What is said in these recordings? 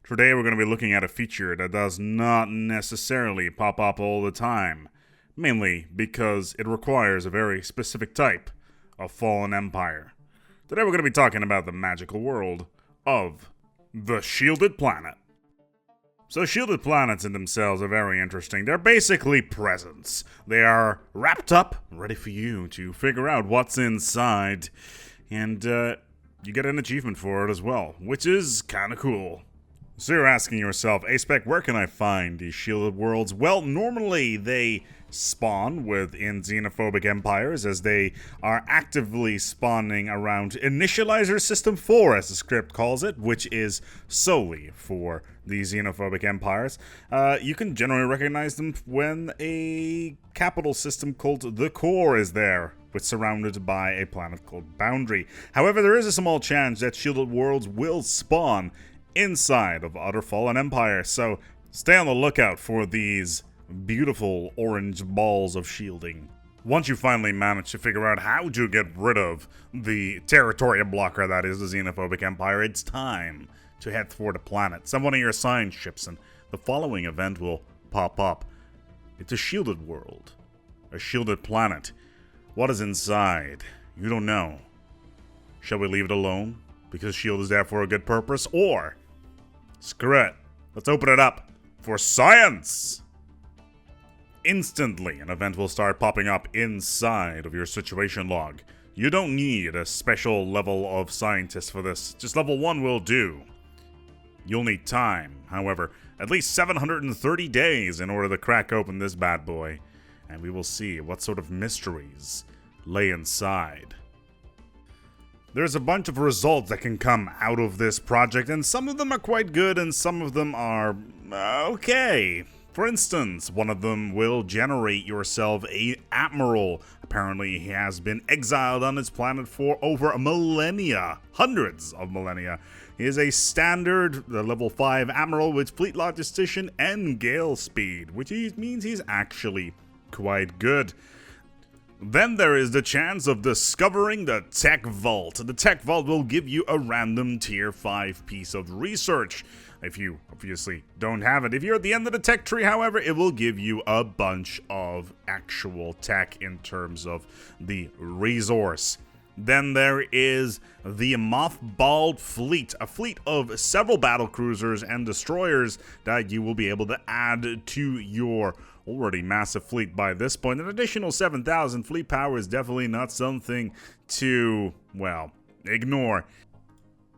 Today we're going to be looking at a feature that does not necessarily pop up all the time, mainly because it requires a very specific type of fallen empire. Today we're going to be talking about the magical world of the shielded planet. So shielded planets in themselves are very interesting. They're basically presents. They are wrapped up, ready for you to figure out what's inside, and you get an achievement for it as well, which is kind of cool. So you're asking yourself, ASpec, where can I find these shielded worlds? Well, normally they spawn within xenophobic empires, as they are actively spawning around Initializer System 4, as the script calls it, which is solely for the xenophobic empires. You can generally recognize them when a capital system called the Core is there, which is surrounded by a planet called Boundary. However, there is a small chance that shielded worlds will spawn inside of other fallen empires, so stay on the lookout for these beautiful orange balls of shielding. Once you finally manage to figure out how to get rid of the territorial blocker that is the xenophobic empire, it's time to head for the planet. Send one of your science ships and the following event will pop up. It's a shielded world, a shielded planet. What is inside? You don't know. Shall we leave it alone because S.H.I.E.L.D. is there for a good purpose, or screw it, let's open it up for science? Instantly, an event will start popping up inside of your situation log. You don't need a special level of scientist for this, just level 1 will do. You'll need time, however, at least 730 days in order to crack open this bad boy, and we will see what sort of mysteries lay inside. There's a bunch of results that can come out of this project, and some of them are quite good and some of them are okay. For instance, one of them will generate yourself a admiral. Apparently he has been exiled on his planet for over a millennia, hundreds of millennia. He is a standard level 5 admiral with fleet logistician and gale speed, which means he's actually quite good. Then there is the chance of discovering the Tech Vault. The Tech Vault will give you a random tier 5 piece of research. If you obviously don't have it. If you're at the end of the tech tree, however, it will give you a bunch of actual tech in terms of the resource. Then there is the Mothballed Fleet, a fleet of several battle cruisers and destroyers that you will be able to add to your already massive fleet by this point. An additional 7,000 fleet power is definitely not something to, well, ignore.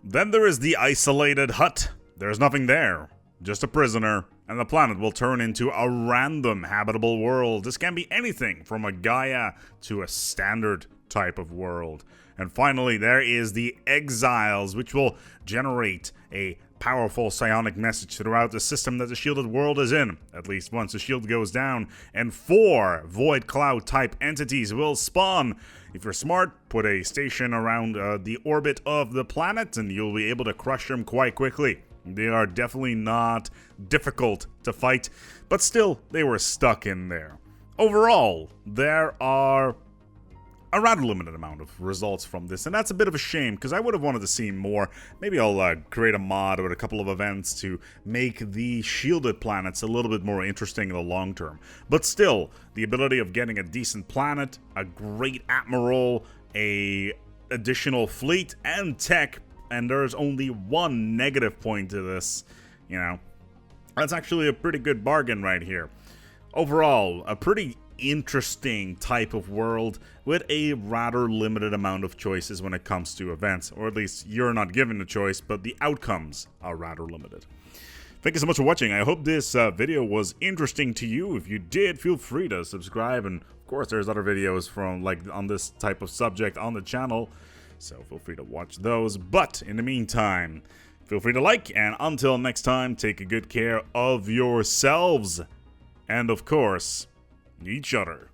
Then there is the Isolated Hut. There's nothing there, just a prisoner, and the planet will turn into a random habitable world. This can be anything from a Gaia to a standard type of world. And finally, there is the Exiles, which will generate a powerful psionic message throughout the system that the shielded world is in, at least once the shield goes down, and 4 Void Cloud type entities will spawn. If you're smart, put a station around the orbit of the planet and you'll be able to crush them quite quickly. They are definitely not difficult to fight, but still, they were stuck in there. Overall, there are a rather limited amount of results from this, and that's a bit of a shame, because I would have wanted to see more. Maybe I'll create a mod or a couple of events to make the shielded planets a little bit more interesting in the long term. But still, the ability of getting a decent planet, a great admiral, a additional fleet, and tech, and there's only one negative point to this, you know, that's actually a pretty good bargain right here. Overall, a pretty interesting type of world with a rather limited amount of choices when it comes to events, or at least you're not given a choice, but the outcomes are rather limited. Thank you so much for watching. I hope this video was interesting to you. If you did, feel free to subscribe, and of course there's other videos from on this type of subject on the channel, so feel free to watch those. But in the meantime, feel free to like, and until next time, take good care of yourselves and of course each other.